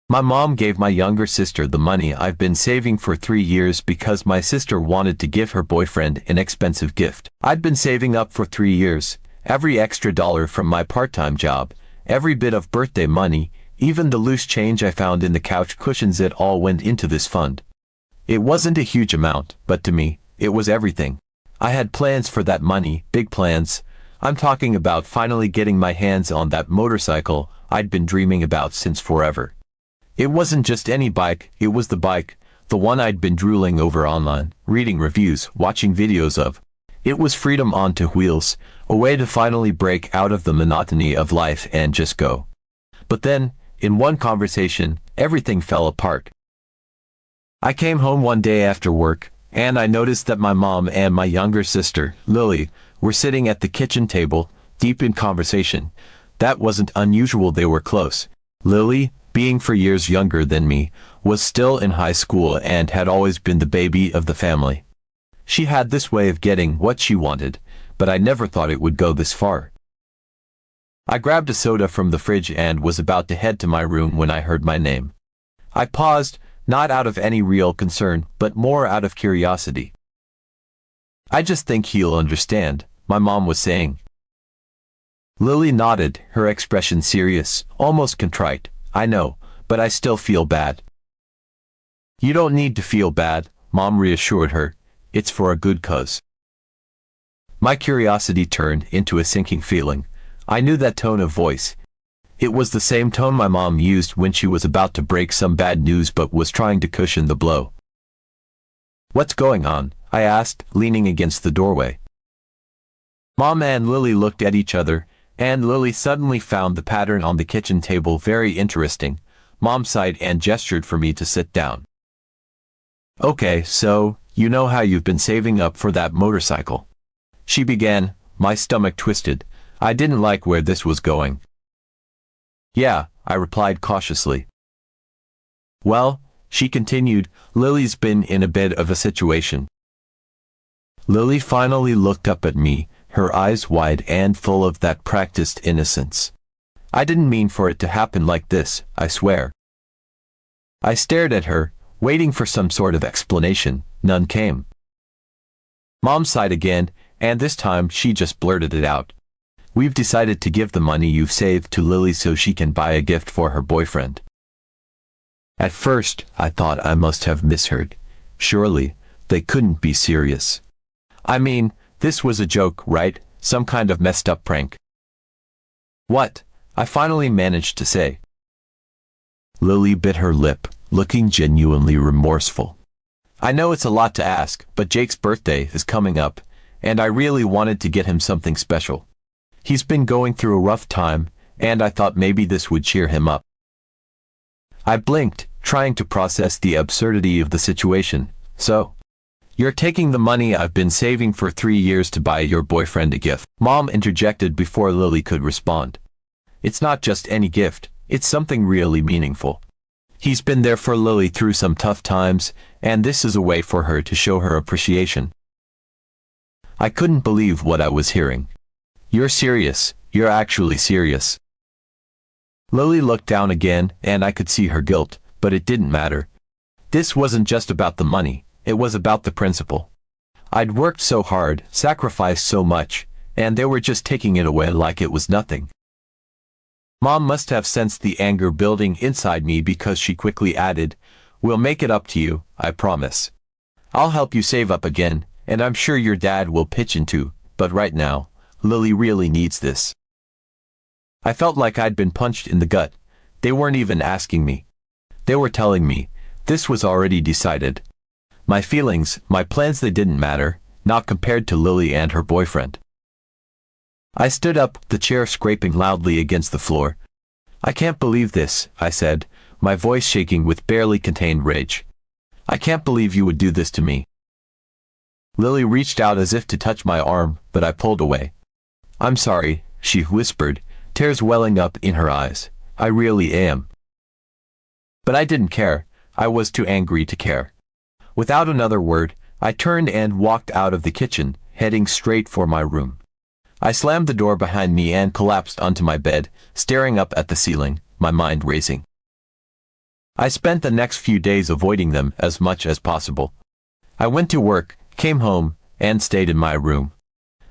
My mom gave my younger sister the money I've been saving for 3 years because my sister wanted to give her boyfriend an expensive gift. I'd been saving up for 3 years, every extra dollar from my part-time job, every bit of birthday money, even the loose change I found in the couch cushions, it all went into this fund. It wasn't a huge amount, but to me, it was everything. I had plans for that money, big plans. I'm talking about finally getting my hands on that motorcycle I'd been dreaming about since forever. It wasn't just any bike, it was the bike, the one I'd been drooling over online, reading reviews, watching videos of. It was freedom onto wheels, a way to finally break out of the monotony of life and just go. But then, in one conversation, everything fell apart. I came home one day after work, and I noticed that my mom and my younger sister, Lily, were sitting at the kitchen table, deep in conversation. That wasn't unusual, they were close. Lily, being 4 years younger than me, was still in high school and had always been the baby of the family. She had this way of getting what she wanted, but I never thought it would go this far. I grabbed a soda from the fridge and was about to head to my room when I heard my name. I paused, not out of any real concern, but more out of curiosity. "I just think he'll understand," my mom was saying. Lily nodded, her expression serious, almost contrite. "I know, but I still feel bad." "You don't need to feel bad," Mom reassured her. "It's for a good cause." My curiosity turned into a sinking feeling. I knew that tone of voice. It was the same tone my mom used when she was about to break some bad news but was trying to cushion the blow. "What's going on?" I asked, leaning against the doorway. Mom and Lily looked at each other, and Lily suddenly found the pattern on the kitchen table very interesting. Mom sighed and gestured for me to sit down. "Okay, so, you know how you've been saving up for that motorcycle?" she began. My stomach twisted. I didn't like where this was going. "Yeah," I replied cautiously. "Well," she continued, "Lily's been in a bit of a situation." Lily finally looked up at me, her eyes wide and full of that practiced innocence. "I didn't mean for it to happen like this, I swear." I stared at her, waiting for some sort of explanation. None came. Mom sighed again, and this time she just blurted it out. "We've decided to give the money you've saved to Lily so she can buy a gift for her boyfriend." At first, I thought I must have misheard. Surely, they couldn't be serious. I mean, this was a joke, right? Some kind of messed up prank. "What?" I finally managed to say. Lily bit her lip, looking genuinely remorseful. "I know it's a lot to ask, but Jake's birthday is coming up, and I really wanted to get him something special. He's been going through a rough time, and I thought maybe this would cheer him up." I blinked, trying to process the absurdity of the situation. "So, you're taking the money I've been saving for 3 years to buy your boyfriend a gift?" Mom interjected before Lily could respond. "It's not just any gift, it's something really meaningful. He's been there for Lily through some tough times, and this is a way for her to show her appreciation." I couldn't believe what I was hearing. "You're serious, you're actually serious." Lily looked down again, and I could see her guilt, but it didn't matter. This wasn't just about the money. It was about the principle. I'd worked so hard, sacrificed so much, and they were just taking it away like it was nothing. Mom must have sensed the anger building inside me because she quickly added, "We'll make it up to you, I promise. I'll help you save up again, and I'm sure your dad will pitch in too, but right now, Lily really needs this." I felt like I'd been punched in the gut. They weren't even asking me. They were telling me, this was already decided. My feelings, my plans, they didn't matter, not compared to Lily and her boyfriend. I stood up, the chair scraping loudly against the floor. "I can't believe this," I said, my voice shaking with barely contained rage. "I can't believe you would do this to me." Lily reached out as if to touch my arm, but I pulled away. "I'm sorry," she whispered, tears welling up in her eyes. "I really am." But I didn't care. I was too angry to care. Without another word, I turned and walked out of the kitchen, heading straight for my room. I slammed the door behind me and collapsed onto my bed, staring up at the ceiling, my mind racing. I spent the next few days avoiding them as much as possible. I went to work, came home, and stayed in my room.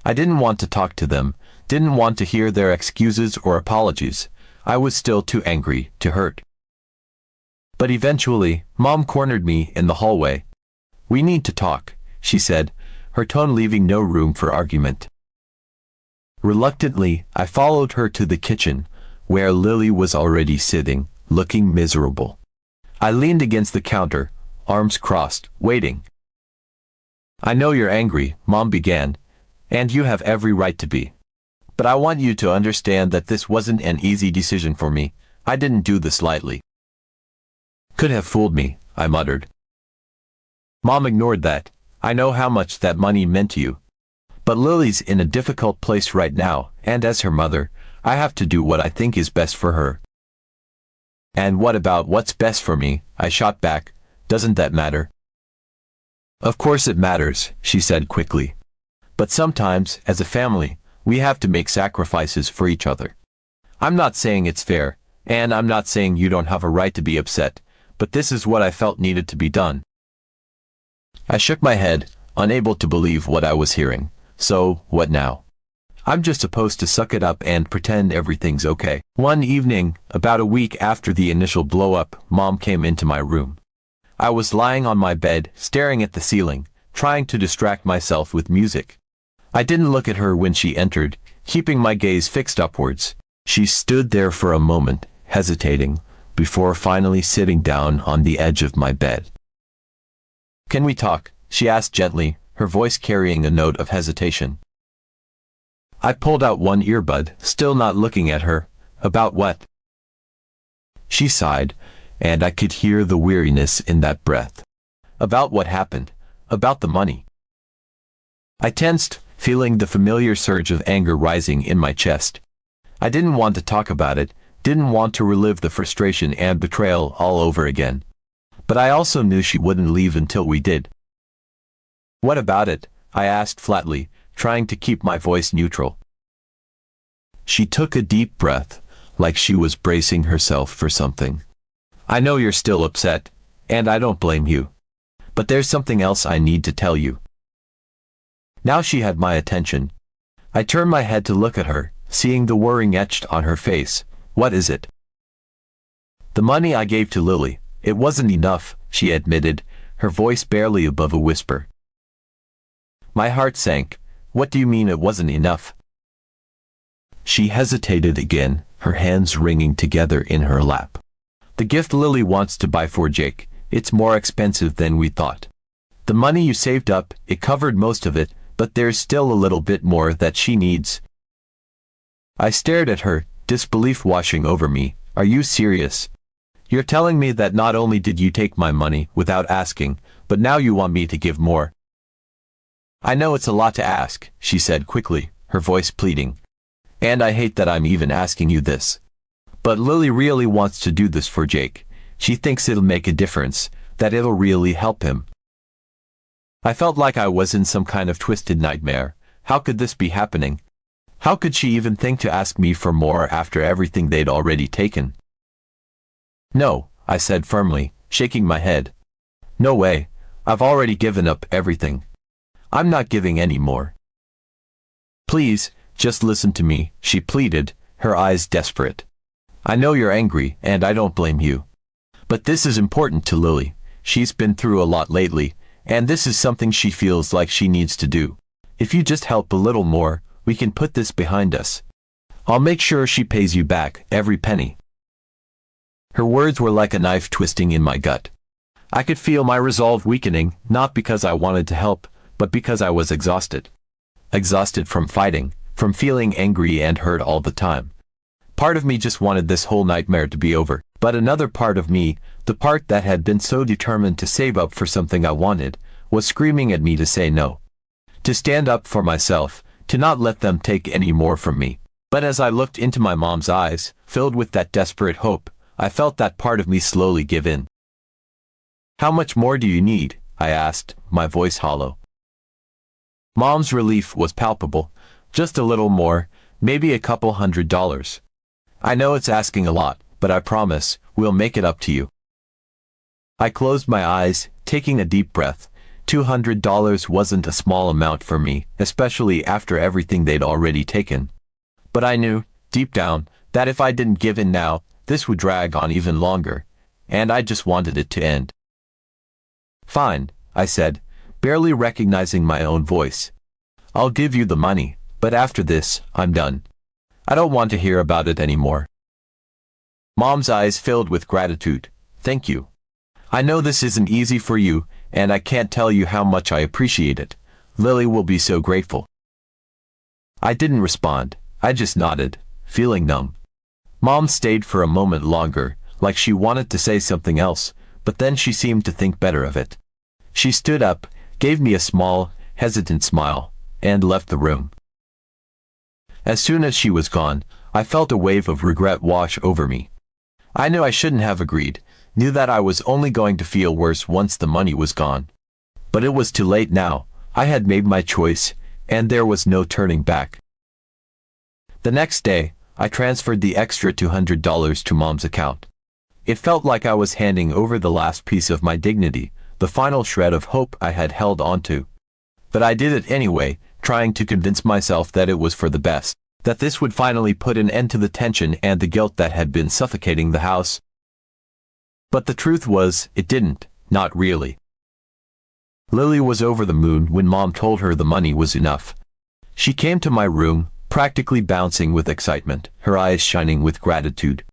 I didn't want to talk to them, didn't want to hear their excuses or apologies. I was still too angry to hurt. But eventually, Mom cornered me in the hallway. "We need to talk," she said, her tone leaving no room for argument. Reluctantly, I followed her to the kitchen, where Lily was already sitting, looking miserable. I leaned against the counter, arms crossed, waiting. "I know you're angry," Mom began, "and you have every right to be. But I want you to understand that this wasn't an easy decision for me. I didn't do this lightly." "Could have fooled me," I muttered. Mom ignored that. "I know how much that money meant to you. But Lily's in a difficult place right now, and as her mother, I have to do what I think is best for her." "And what about what's best for me?" I shot back. "Doesn't that matter?" "Of course it matters," she said quickly. "But sometimes, as a family, we have to make sacrifices for each other. I'm not saying it's fair, and I'm not saying you don't have a right to be upset, but this is what I felt needed to be done." I shook my head, unable to believe what I was hearing. "So, what now? I'm just supposed to suck it up and pretend everything's okay." One evening, about a week after the initial blow-up, Mom came into my room. I was lying on my bed, staring at the ceiling, trying to distract myself with music. I didn't look at her when she entered, keeping my gaze fixed upwards. She stood there for a moment, hesitating, before finally sitting down on the edge of my bed. "Can we talk?" she asked gently, her voice carrying a note of hesitation. I pulled out one earbud, still not looking at her. "About what?" She sighed, and I could hear the weariness in that breath. "About what happened. About the money." I tensed, feeling the familiar surge of anger rising in my chest. I didn't want to talk about it, didn't want to relive the frustration and betrayal all over again. But I also knew she wouldn't leave until we did. "What about it?" I asked flatly, trying to keep my voice neutral. She took a deep breath, like she was bracing herself for something. "I know you're still upset, and I don't blame you. But there's something else I need to tell you." Now she had my attention. I turned my head to look at her, seeing the worry etched on her face. "What is it?" "The money I gave to Lily. It wasn't enough," she admitted, her voice barely above a whisper. My heart sank. "What do you mean it wasn't enough?" She hesitated again, her hands wringing together in her lap. "The gift Lily wants to buy for Jake, it's more expensive than we thought. The money you saved up, it covered most of it, but there's still a little bit more that she needs." I stared at her, disbelief washing over me. "Are you serious? You're telling me that not only did you take my money without asking, but now you want me to give more?" "I know it's a lot to ask," she said quickly, her voice pleading. "And I hate that I'm even asking you this. But Lily really wants to do this for Jake. She thinks it'll make a difference, that it'll really help him." I felt like I was in some kind of twisted nightmare. How could this be happening? How could she even think to ask me for more after everything they'd already taken? "No," I said firmly, shaking my head. "No way. I've already given up everything. I'm not giving any more." "Please, just listen to me," she pleaded, her eyes desperate. "I know you're angry, and I don't blame you. But this is important to Lily. She's been through a lot lately, and this is something she feels like she needs to do. If you just help a little more, we can put this behind us. I'll make sure she pays you back, every penny." Her words were like a knife twisting in my gut. I could feel my resolve weakening, not because I wanted to help, but because I was exhausted. Exhausted from fighting, from feeling angry and hurt all the time. Part of me just wanted this whole nightmare to be over, but another part of me, the part that had been so determined to save up for something I wanted, was screaming at me to say no. To stand up for myself, to not let them take any more from me. But as I looked into my mom's eyes, filled with that desperate hope, I felt that part of me slowly give in. "How much more do you need?" I asked, my voice hollow. Mom's relief was palpable. "Just a little more, maybe a couple $100. I know it's asking a lot, but I promise, we'll make it up to you." I closed my eyes, taking a deep breath. $200 wasn't a small amount for me, especially after everything they'd already taken. But I knew, deep down, that if I didn't give in now, this would drag on even longer, and I just wanted it to end. "Fine," I said, barely recognizing my own voice. "I'll give you the money, but after this, I'm done. I don't want to hear about it anymore." Mom's eyes filled with gratitude. "Thank you. I know this isn't easy for you, and I can't tell you how much I appreciate it. Lily will be so grateful." I didn't respond. I just nodded, feeling numb. Mom stayed for a moment longer, like she wanted to say something else, but then she seemed to think better of it. She stood up, gave me a small, hesitant smile, and left the room. As soon as she was gone, I felt a wave of regret wash over me. I knew I shouldn't have agreed, knew that I was only going to feel worse once the money was gone. But it was too late now. I had made my choice, and there was no turning back. The next day, I transferred the extra $200 to Mom's account. It felt like I was handing over the last piece of my dignity, the final shred of hope I had held onto. But I did it anyway, trying to convince myself that it was for the best, that this would finally put an end to the tension and the guilt that had been suffocating the house. But the truth was, it didn't, not really. Lily was over the moon when Mom told her the money was enough. She came to my room, practically bouncing with excitement, her eyes shining with gratitude.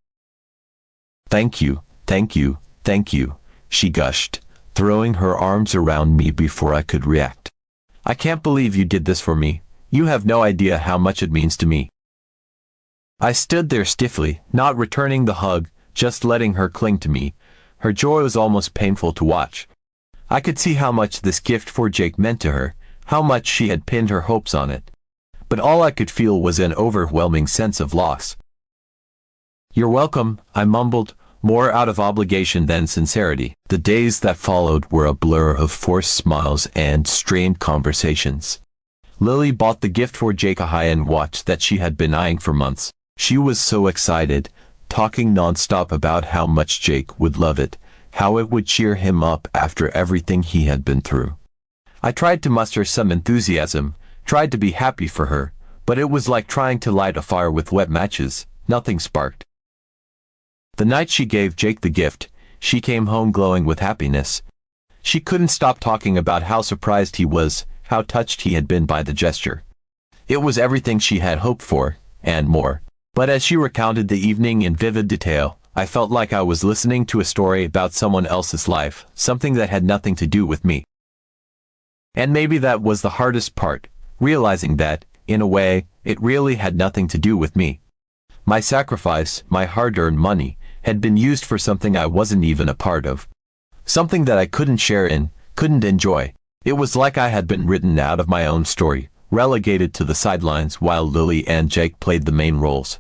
"Thank you, thank you, thank you," she gushed, throwing her arms around me before I could react. "I can't believe you did this for me. You have no idea how much it means to me." I stood there stiffly, not returning the hug, just letting her cling to me. Her joy was almost painful to watch. I could see how much this gift for Jake meant to her, how much she had pinned her hopes on it. But all I could feel was an overwhelming sense of loss. "You're welcome," I mumbled, more out of obligation than sincerity. The days that followed were a blur of forced smiles and strained conversations. Lily bought the gift for Jake, a high-end watch that she had been eyeing for months. She was so excited, talking nonstop about how much Jake would love it, how it would cheer him up after everything he had been through. I tried to muster some enthusiasm, tried to be happy for her, but it was like trying to light a fire with wet matches. Nothing sparked. The night she gave Jake the gift, she came home glowing with happiness. She couldn't stop talking about how surprised he was, how touched he had been by the gesture. It was everything she had hoped for, and more. But as she recounted the evening in vivid detail, I felt like I was listening to a story about someone else's life, something that had nothing to do with me. And maybe that was the hardest part, realizing that, in a way, it really had nothing to do with me. My sacrifice, my hard-earned money, had been used for something I wasn't even a part of. Something that I couldn't share in, couldn't enjoy. It was like I had been written out of my own story, relegated to the sidelines while Lily and Jake played the main roles.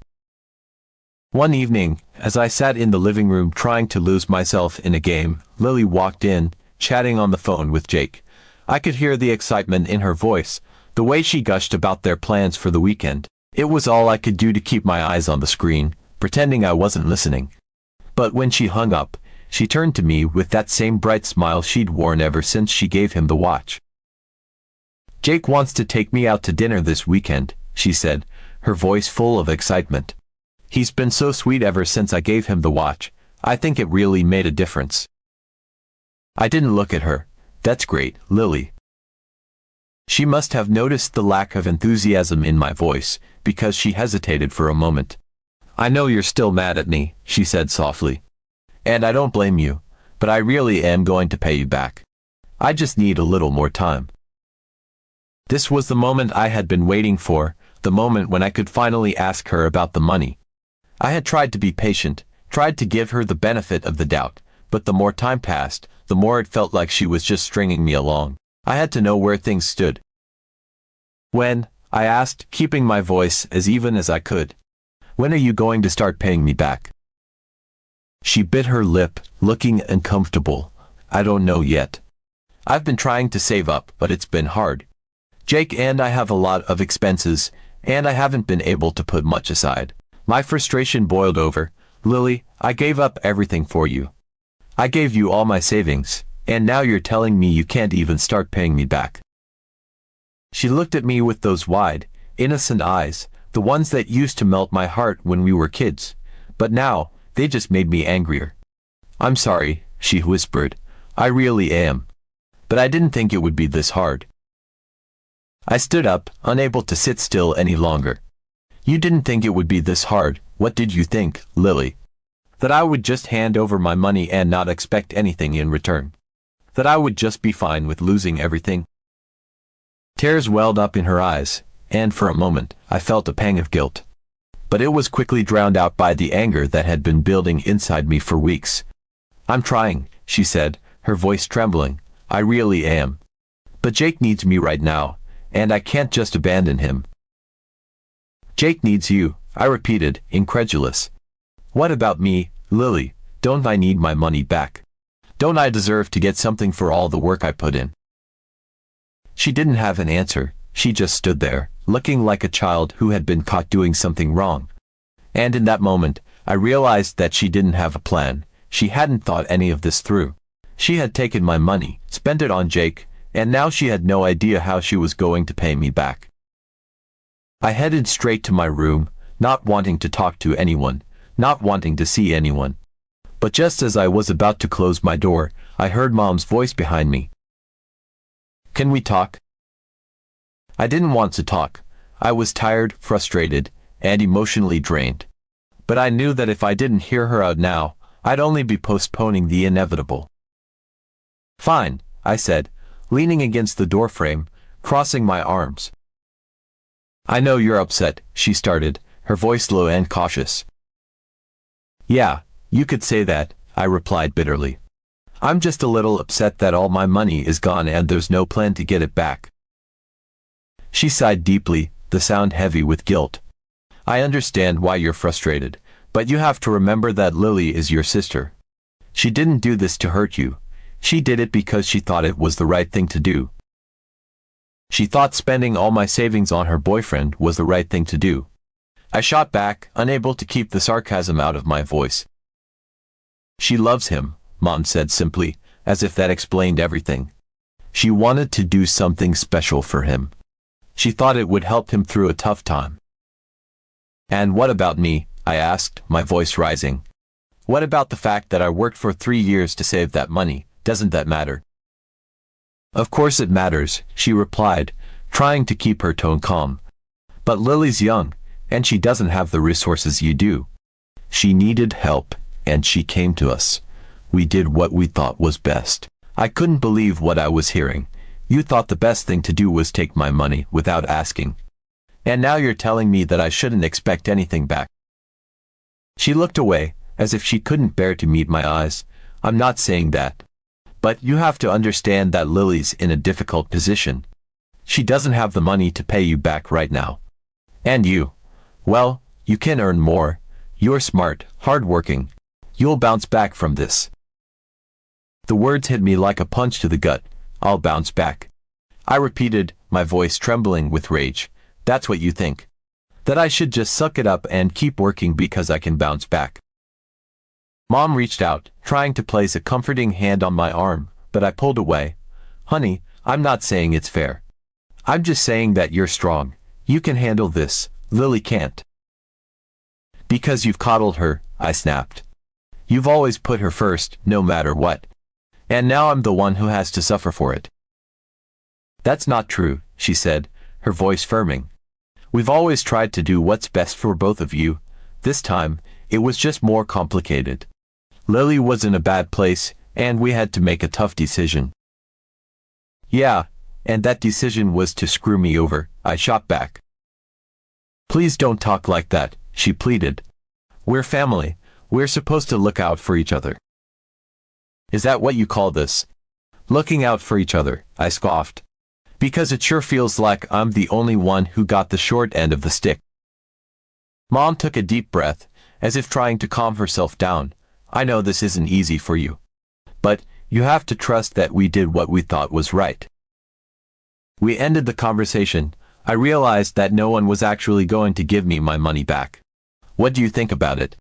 One evening, as I sat in the living room trying to lose myself in a game, Lily walked in, chatting on the phone with Jake. I could hear the excitement in her voice, the way she gushed about their plans for the weekend. It was all I could do to keep my eyes on the screen, pretending I wasn't listening. But when she hung up, she turned to me with that same bright smile she'd worn ever since she gave him the watch. "Jake wants to take me out to dinner this weekend," she said, her voice full of excitement. "He's been so sweet ever since I gave him the watch. I think it really made a difference." I didn't look at her. "That's great, Lily." She must have noticed the lack of enthusiasm in my voice, because she hesitated for a moment. "I know you're still mad at me," she said softly. "And I don't blame you, but I really am going to pay you back. I just need a little more time." This was the moment I had been waiting for, the moment when I could finally ask her about the money. I had tried to be patient, tried to give her the benefit of the doubt, but the more time passed, the more it felt like she was just stringing me along. I had to know where things stood. "When?" I asked, keeping my voice as even as I could. "When are you going to start paying me back?" She bit her lip, looking uncomfortable. "I don't know yet. I've been trying to save up, but it's been hard. Jake and I have a lot of expenses, and I haven't been able to put much aside." My frustration boiled over. "Lily, I gave up everything for you. I gave you all my savings, and now you're telling me you can't even start paying me back. She looked at me with those wide, innocent eyes, the ones that used to melt my heart when we were kids, but now, they just made me angrier. I'm sorry, she whispered. I really am. But I didn't think it would be this hard. I stood up, unable to sit still any longer. You didn't think it would be this hard. What did you think, Lily? That I would just hand over my money and not expect anything in return? That I would just be fine with losing everything? Tears welled up in her eyes, and for a moment, I felt a pang of guilt. But it was quickly drowned out by the anger that had been building inside me for weeks. I'm trying, she said, her voice trembling. I really am. But Jake needs me right now, and I can't just abandon him. Jake needs you, I repeated, incredulous. What about me, Lily? Don't I need my money back? Don't I deserve to get something for all the work I put in? She didn't have an answer. She just stood there, looking like a child who had been caught doing something wrong. And in that moment, I realized that she didn't have a plan. She hadn't thought any of this through. She had taken my money, spent it on Jake, and now she had no idea how she was going to pay me back. I headed straight to my room, not wanting to talk to anyone, not wanting to see anyone. But just as I was about to close my door, I heard Mom's voice behind me. Can we talk? I didn't want to talk. I was tired, frustrated, and emotionally drained. But I knew that if I didn't hear her out now, I'd only be postponing the inevitable. Fine, I said, leaning against the doorframe, crossing my arms. I know you're upset, she started, her voice low and cautious. Yeah, you could say that, I replied bitterly. I'm just a little upset that all my money is gone and there's no plan to get it back. She sighed deeply, the sound heavy with guilt. I understand why you're frustrated, but you have to remember that Lily is your sister. She didn't do this to hurt you. She did it because she thought it was the right thing to do. She thought spending all my savings on her boyfriend was the right thing to do. I shot back, unable to keep the sarcasm out of my voice. She loves him, Mom said simply, as if that explained everything. She wanted to do something special for him. She thought it would help him through a tough time. And what about me? I asked, my voice rising. What about the fact that I worked for 3 years to save that money? Doesn't that matter? Of course it matters, she replied, trying to keep her tone calm. But Lily's young, and she doesn't have the resources you do. She needed help, and she came to us. We did what we thought was best. I couldn't believe what I was hearing. You thought the best thing to do was take my money without asking. And now you're telling me that I shouldn't expect anything back. She looked away, as if she couldn't bear to meet my eyes. I'm not saying that. But you have to understand that Lily's in a difficult position. She doesn't have the money to pay you back right now. And you, well, you can earn more. You're smart, hardworking. You'll bounce back from this. The words hit me like a punch to the gut. I'll bounce back. I repeated, my voice trembling with rage. That's what you think. That I should just suck it up and keep working because I can bounce back. Mom reached out, trying to place a comforting hand on my arm, but I pulled away. Honey, I'm not saying it's fair. I'm just saying that you're strong. You can handle this. Lily can't. Because you've coddled her, I snapped. You've always put her first, no matter what. And now I'm the one who has to suffer for it. That's not true, she said, her voice firming. We've always tried to do what's best for both of you. This time, it was just more complicated. Lily was in a bad place, and we had to make a tough decision. Yeah, and that decision was to screw me over, I shot back. Please don't talk like that, she pleaded. We're family. We're supposed to look out for each other. Is that what you call this? Looking out for each other, I scoffed. Because it sure feels like I'm the only one who got the short end of the stick. Mom took a deep breath, as if trying to calm herself down. I know this isn't easy for you. But, you have to trust that we did what we thought was right. We ended the conversation. I realized that no one was actually going to give me my money back. What do you think about it?